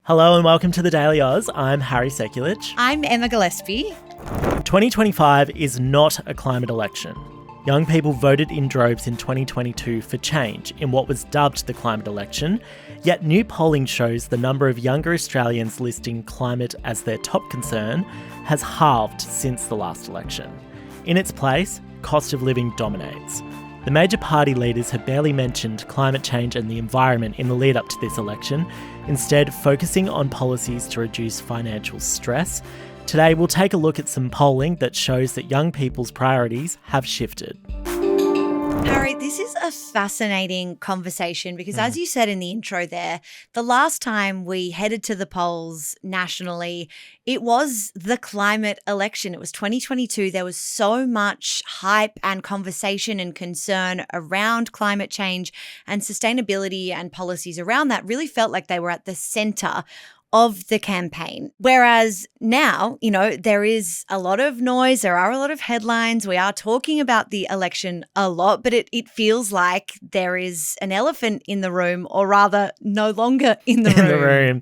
Hello and welcome to the Daily Aus. I'm Harry Sekulich. I'm Emma Gillespie. 2025 is not a climate election. Young people voted in droves in 2022 for change in what was dubbed the climate election, yet new polling shows the number of younger Australians listing climate as their top concern has halved since the last election. In its place, cost of living dominates. The major party leaders have barely mentioned climate change and the environment in the lead up to this election, instead focusing on policies to reduce financial stress. Today we'll take a look at some polling that shows that young people's priorities have shifted. Harry, this is a fascinating conversation because as you said in the intro there, the last time we headed to the polls nationally, it was the climate election. It was 2022. There was so much hype and conversation and concern around climate change and sustainability, and policies around that really felt like they were at the center of the campaign. Whereas now, there is a lot of noise, there are a lot of headlines, we are talking about the election a lot, but it feels like there is an elephant in the room, or rather no longer in the room.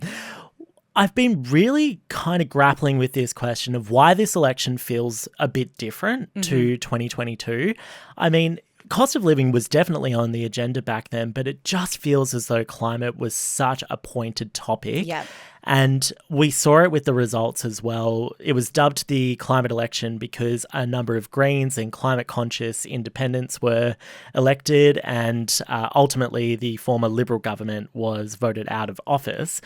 I've been really kind of grappling with this question of why this election feels a bit different to 2022. I mean, cost of living was definitely on the agenda back then, but it just feels as though climate was such a pointed topic. Yeah. And we saw it with the results as well. It was dubbed the climate election because a number of Greens and climate-conscious independents were elected, and ultimately the former Liberal government was voted out of office.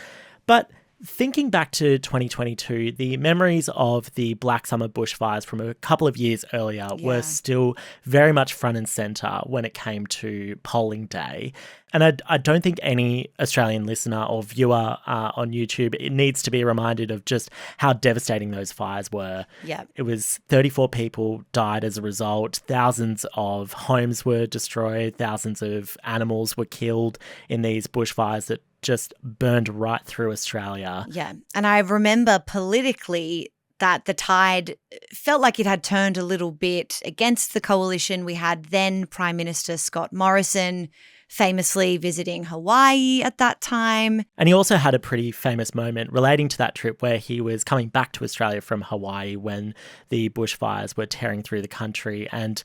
But thinking back to 2022, the memories of the Black Summer bushfires from a couple of years earlier were still very much front and centre when it came to polling day. And I don't think any Australian listener or viewer on YouTube needs to be reminded of just how devastating those fires were. Yeah. It was 34 people died as a result. Thousands of homes were destroyed. Thousands of animals were killed in these bushfires that just burned right through Australia. Yeah. And I remember politically that the tide felt like it had turned a little bit against the coalition. We had then Prime Minister Scott Morrison famously visiting Hawaii at that time. And he also had a pretty famous moment relating to that trip where he was coming back to Australia from Hawaii when the bushfires were tearing through the country. And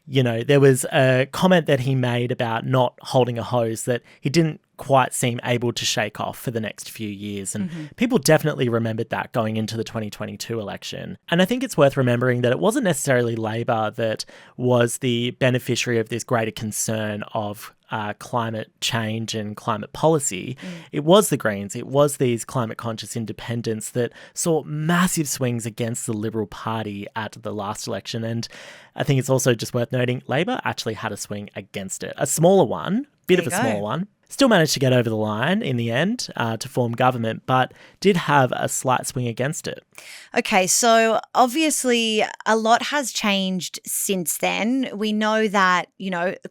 there was a comment that he made about not holding a hose that he didn't quite seem able to shake off for the next few years. And people definitely remembered that going into the 2022 election. And I think it's worth remembering that it wasn't necessarily Labor that was the beneficiary of this greater concern of climate change and climate policy. It was the Greens. It was these climate-conscious independents that saw massive swings against the Liberal Party at the last election. And I think it's also just worth noting Labor actually had a swing against it. A smaller one, smaller one. Still managed to get over the line in the end to form government, but did have a slight swing against it. Okay, so obviously a lot has changed since then. We know that,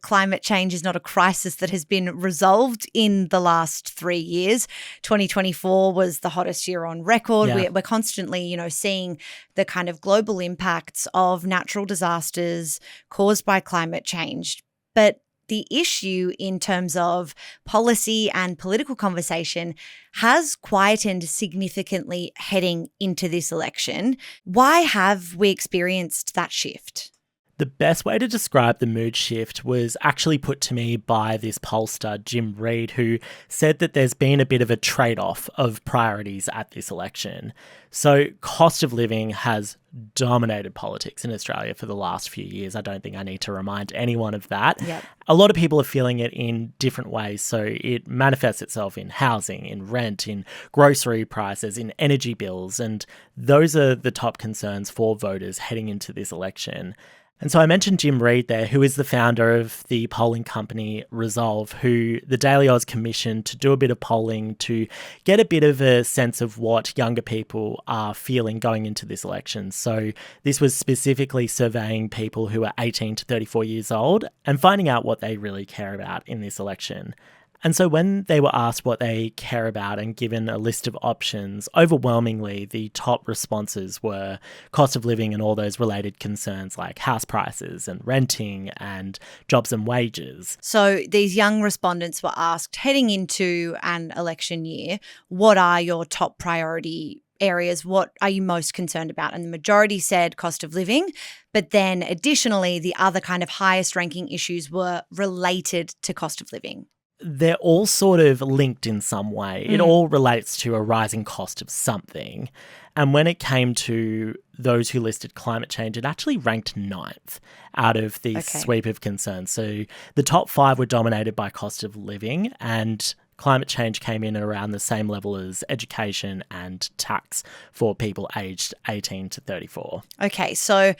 climate change is not a crisis that has been resolved in the last 3 years. 2024 was the hottest year on record. Yeah. We're constantly, seeing the kind of global impacts of natural disasters caused by climate change. But the issue in terms of policy and political conversation has quietened significantly heading into this election. Why have we experienced that shift? The best way to describe the mood shift was actually put to me by this pollster, Jim Reid, who said that there's been a bit of a trade-off of priorities at this election. So cost of living has dominated politics in Australia for the last few years. I don't think I need to remind anyone of that. Yep. A lot of people are feeling it in different ways. So it manifests itself in housing, in rent, in grocery prices, in energy bills. And those are the top concerns for voters heading into this election. And so I mentioned Jim Reid there, who is the founder of the polling company Resolve, who the Daily Aus commissioned to do a bit of polling to get a bit of a sense of what younger people are feeling going into this election. So this was specifically surveying people who are 18 to 34 years old and finding out what they really care about in this election. And so when they were asked what they care about and given a list of options, overwhelmingly the top responses were cost of living and all those related concerns like house prices and renting and jobs and wages. So these young respondents were asked, heading into an election year, what are your top priority areas? What are you most concerned about? And the majority said cost of living. But then additionally, the other kind of highest ranking issues were related to cost of living. They're all sort of linked in some way. It all relates to a rising cost of something. And when it came to those who listed climate change, it actually ranked 9th out of the sweep of concerns. So the top 5 were dominated by cost of living, and climate change came in at around the same level as education and tax for people aged 18 to 34. Okay, so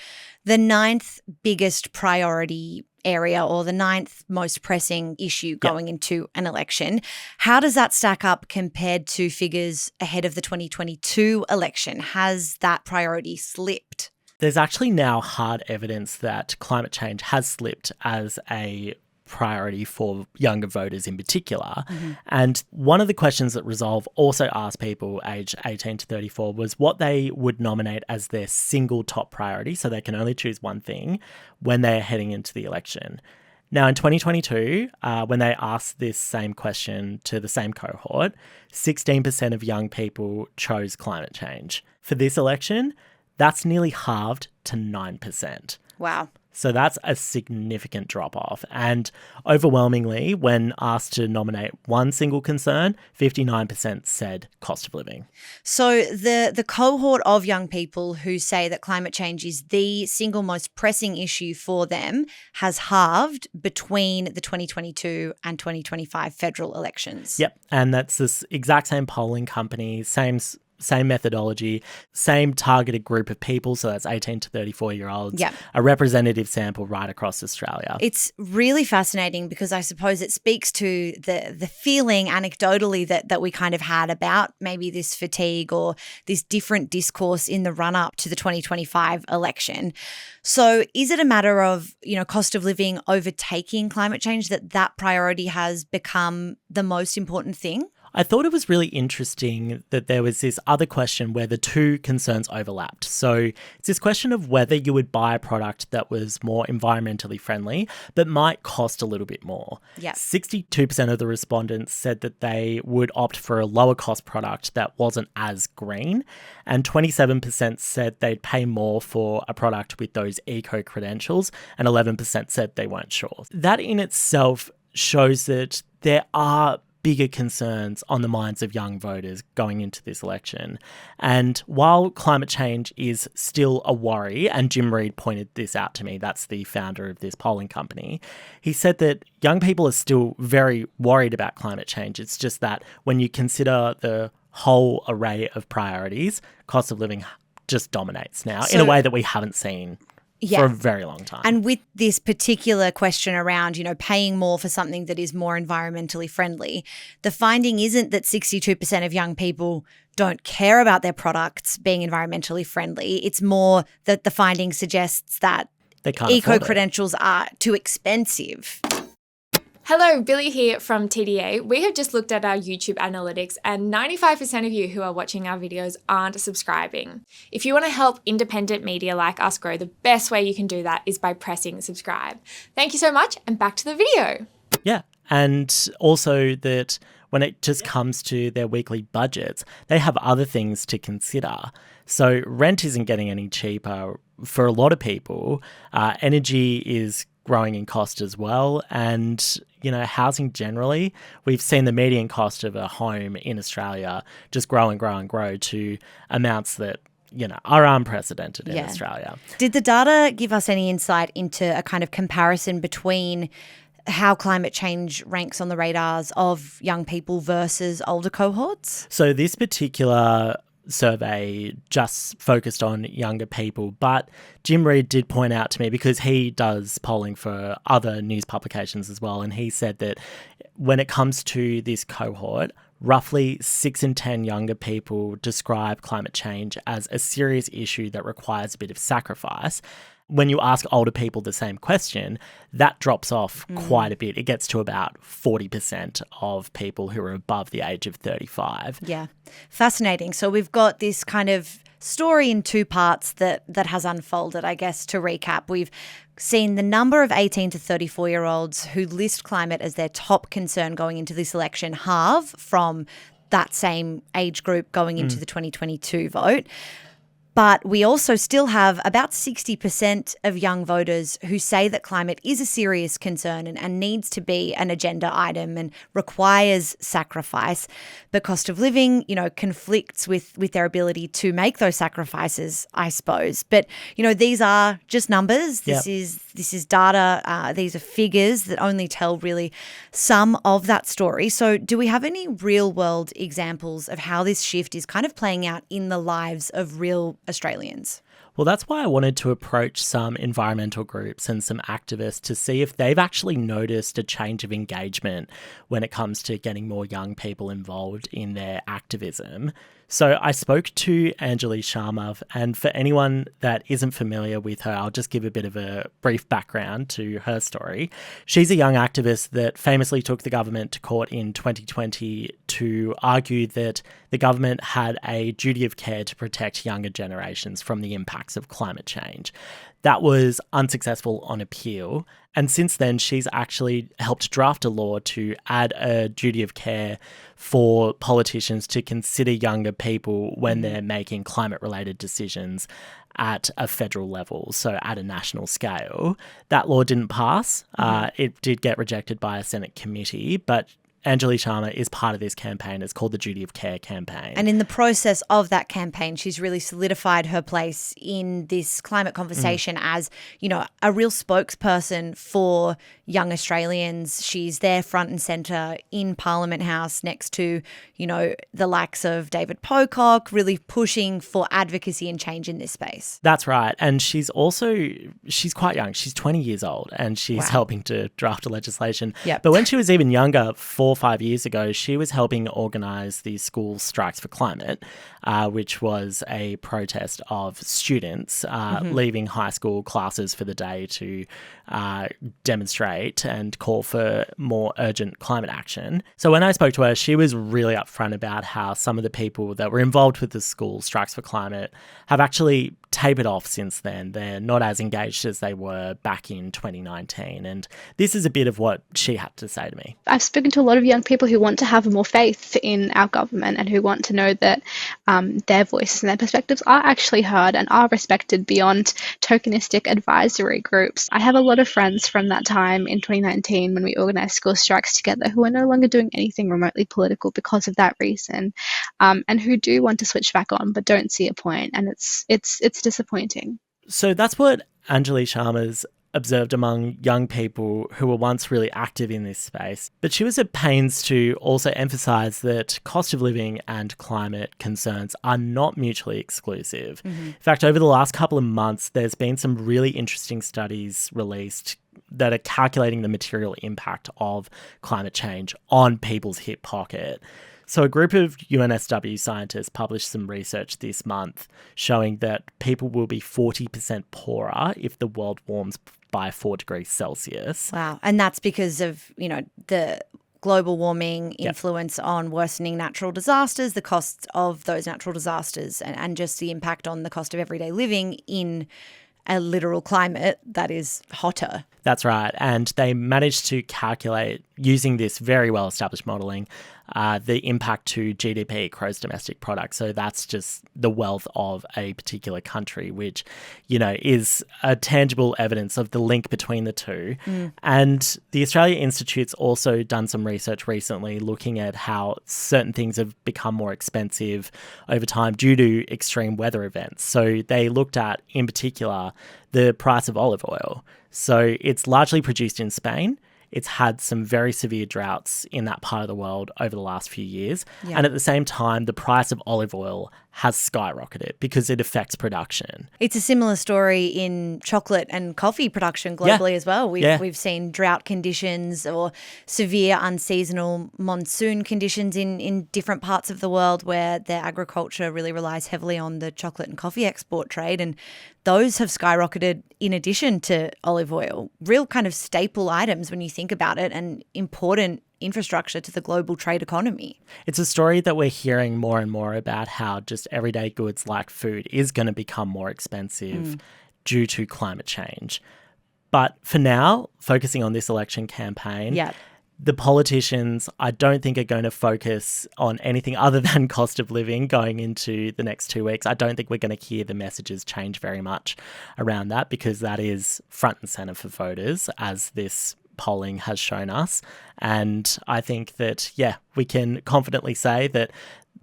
the 9th biggest priority area, or the 9th most pressing issue going into an election. How does that stack up compared to figures ahead of the 2022 election? Has that priority slipped? There's actually now hard evidence that climate change has slipped as a priority for younger voters in particular. And one of the questions that Resolve also asked people aged 18 to 34 was what they would nominate as their single top priority, so they can only choose one thing when they're heading into the election. Now, in 2022, when they asked this same question to the same cohort, 16% of young people chose climate change. For this election, that's nearly halved to 9%. Wow. So that's a significant drop-off. And overwhelmingly, when asked to nominate one single concern, 59% said cost of living. So the cohort of young people who say that climate change is the single most pressing issue for them has halved between the 2022 and 2025 federal elections. Yep, and that's this exact same polling company, same methodology, same targeted group of people, so that's 18 to 34-year-olds, a representative sample right across Australia. It's really fascinating because I suppose it speaks to the feeling anecdotally that we kind of had about maybe this fatigue or this different discourse in the run-up to the 2025 election. So is it a matter of, cost of living overtaking climate change, that priority has become the most important thing? I thought it was really interesting that there was this other question where the two concerns overlapped. So it's this question of whether you would buy a product that was more environmentally friendly, but might cost a little bit more. Yeah. 62% of the respondents said that they would opt for a lower cost product that wasn't as green, and 27% said they'd pay more for a product with those eco credentials, and 11% said they weren't sure. That in itself shows that there are bigger concerns on the minds of young voters going into this election. And while climate change is still a worry, and Jim Reid pointed this out to me, that's the founder of this polling company, he said that young people are still very worried about climate change. It's just that when you consider the whole array of priorities, cost of living just dominates now in a way that we haven't seen for a very long time. And with this particular question around, paying more for something that is more environmentally friendly, the finding isn't that 62% of young people don't care about their products being environmentally friendly. It's more that the finding suggests that eco credentials are too expensive. Hello, Billy here from TDA. We have just looked at our YouTube analytics and 95% of you who are watching our videos aren't subscribing. If you want to help independent media like us grow, the best way you can do that is by pressing subscribe. Thank you so much, and back to the video. Yeah, and also that when it just comes to their weekly budgets, they have other things to consider. So rent isn't getting any cheaper for a lot of people. Energy is growing in cost as well. And, housing generally, we've seen the median cost of a home in Australia just grow and grow and grow to amounts that, are unprecedented in Australia. Did the data give us any insight into a kind of comparison between how climate change ranks on the radars of young people versus older cohorts? So this particular survey just focused on younger people, but Jim Reid did point out to me, because he does polling for other news publications as well, and he said that when it comes to this cohort, roughly 6 in 10 younger people describe climate change as a serious issue that requires a bit of sacrifice. when you ask older people the same question, that drops off quite a bit. It gets to about 40% of people who are above the age of 35. Yeah. Fascinating. So we've got this kind of story in two parts that has unfolded, I guess. To recap, we've seen the number of 18 to 34-year-olds who list climate as their top concern going into this election halve from that same age group going into the 2022 vote. But we also still have about 60% of young voters who say that climate is a serious concern and needs to be an agenda item and requires sacrifice. The cost of living, conflicts with their ability to make those sacrifices, I suppose. But, these are just numbers. This is data. These are figures that only tell really some of that story. So do we have any real world examples of how this shift is kind of playing out in the lives of real Australians? Well, that's why I wanted to approach some environmental groups and some activists to see if they've actually noticed a change of engagement when it comes to getting more young people involved in their activism. So I spoke to Anjali Sharma, and for anyone that isn't familiar with her, I'll just give a bit of a brief background to her story. She's a young activist that famously took the government to court in 2020 to argue that the government had a duty of care to protect younger generations from the impacts of climate change. That was unsuccessful on appeal. And since then, she's actually helped draft a law to add a duty of care for politicians to consider younger people when they're making climate-related decisions at a federal level, so at a national scale. That law didn't pass. It did get rejected by a Senate committee, but Anjali Sharma is part of this campaign. It's called the Duty of Care campaign. And in the process of that campaign, she's really solidified her place in this climate conversation as, a real spokesperson for young Australians. She's there front and centre in Parliament House next to, the likes of David Pocock, really pushing for advocacy and change in this space. That's right. And she's quite young. She's 20 years old and she's helping to draft a legislation. Yep. But when she was even younger, 4 or 5 years ago, she was helping organise the School Strikes for Climate, which was a protest of students leaving high school classes for the day to demonstrate and call for more urgent climate action. So when I spoke to her, she was really upfront about how some of the people that were involved with the School Strikes for Climate have actually tapered off since then. They're not as engaged as they were back in 2019. And this is a bit of what she had to say to me. I've spoken to a lot of young people who want to have more faith in our government and who want to know that their voices and their perspectives are actually heard and are respected beyond tokenistic advisory groups. I have a lot of friends from that time in 2019 when we organised school strikes together who are no longer doing anything remotely political because of that reason, and who do want to switch back on but don't see a point, and it's disappointing. So that's what Anjali Sharma's observed among young people who were once really active in this space. But she was at pains to also emphasise that cost of living and climate concerns are not mutually exclusive. In fact, over the last couple of months, there's been some really interesting studies released that are calculating the material impact of climate change on people's hip pocket. So a group of UNSW scientists published some research this month showing that people will be 40% poorer if the world warms by 4 degrees Celsius. Wow. And that's because of, the global warming influence on worsening natural disasters, the costs of those natural disasters, and just the impact on the cost of everyday living in a literal climate that is hotter. That's right. And they managed to calculate, using this very well-established modelling, the impact to GDP, gross domestic product. So that's just the wealth of a particular country, which, is a tangible evidence of the link between the two. And the Australia Institute's also done some research recently looking at how certain things have become more expensive over time due to extreme weather events. So they looked at, in particular, the price of olive oil. So it's largely produced in Spain. It's had some very severe droughts in that part of the world over the last few years. And at the same time, the price of olive oil has skyrocketed because it affects production. It's a similar story in chocolate and coffee production globally as well. We've seen drought conditions or severe unseasonal monsoon conditions in different parts of the world where their agriculture really relies heavily on the chocolate and coffee export trade, and those have skyrocketed in addition to olive oil. Real kind of staple items when you think about it, and important infrastructure to the global trade economy. It's a story that we're hearing more and more about how just everyday goods like food is going to become more expensive due to climate change. But for now, focusing on this election campaign, the politicians, I don't think, are going to focus on anything other than cost of living going into the next 2 weeks. I don't think we're going to hear the messages change very much around that, because that is front and center for voters, as this polling has shown us. And I think that, we can confidently say that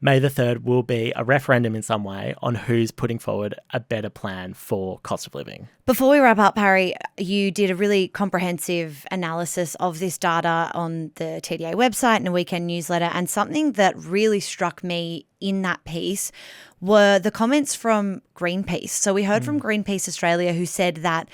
May the 3rd will be a referendum in some way on who's putting forward a better plan for cost of living. Before we wrap up, Harry, you did a really comprehensive analysis of this data on the TDA website and a weekend newsletter. And something that really struck me in that piece were the comments from Greenpeace. So we heard from Greenpeace Australia, who said that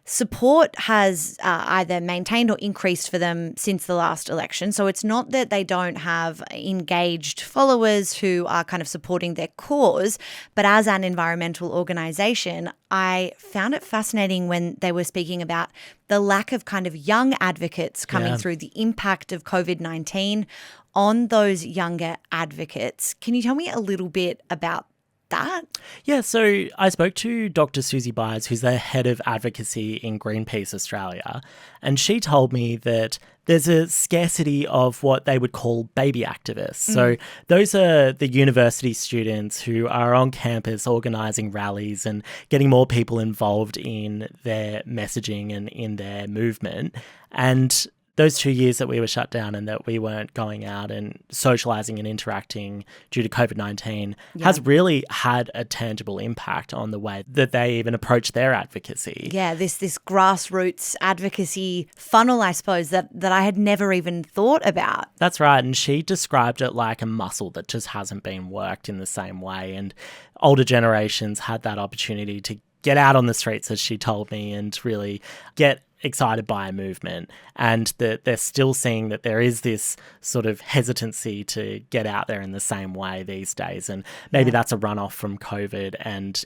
support has either maintained or increased for them since the last election. So it's not that they don't have engaged followers who are kind of supporting their cause, but as an environmental organisation, I found it fascinating when they were speaking about the lack of kind of young advocates coming through, the impact of COVID-19 on those younger advocates. Can you tell me a little bit about that? Yeah, so I spoke to Dr. Susie Byers, who's the head of advocacy in Greenpeace Australia, and she told me that there's a scarcity of what they would call baby activists. So those are the university students who are on campus organising rallies and getting more people involved in their messaging and in their movement. And those 2 years that we were shut down and that we weren't going out and socialising and interacting due to COVID-19 has really had a tangible impact on the way that they even approach their advocacy. Yeah, this grassroots advocacy funnel, I suppose, that I had never even thought about. That's right. And she described it like a muscle that just hasn't been worked in the same way. And older generations had that opportunity to get out on the streets, as she told me, and really get excited by a movement, and that they're still seeing that there is this sort of hesitancy to get out there in the same way these days. And maybe that's a runoff from COVID. And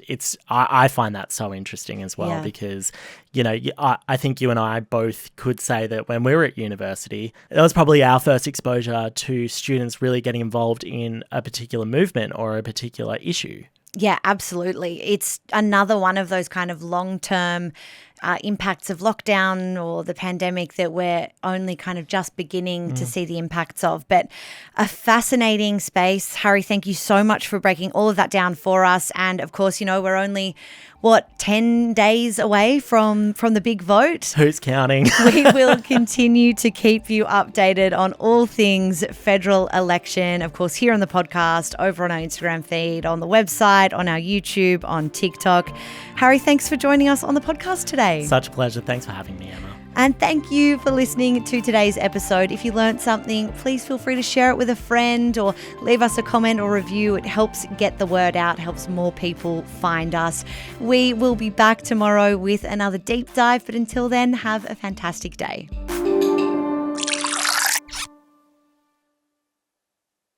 I find that so interesting as well, because, I think you and I both could say that when we were at university, that was probably our first exposure to students really getting involved in a particular movement or a particular issue. Yeah, absolutely. It's another one of those kind of long-term impacts of lockdown or the pandemic that we're only kind of just beginning to see the impacts of. But a fascinating space. Harry, thank you so much for breaking all of that down for us. And of course, we're only, 10 days away from the big vote? Who's counting? We will continue to keep you updated on all things federal election, of course, here on the podcast, over on our Instagram feed, on the website, on our YouTube, on TikTok. Harry, thanks for joining us on the podcast today. Such a pleasure. Thanks for having me, Emma. And thank you for listening to today's episode. If you learned something, please feel free to share it with a friend or leave us a comment or review. It helps get the word out, helps more people find us. We will be back tomorrow with another deep dive, but until then, have a fantastic day.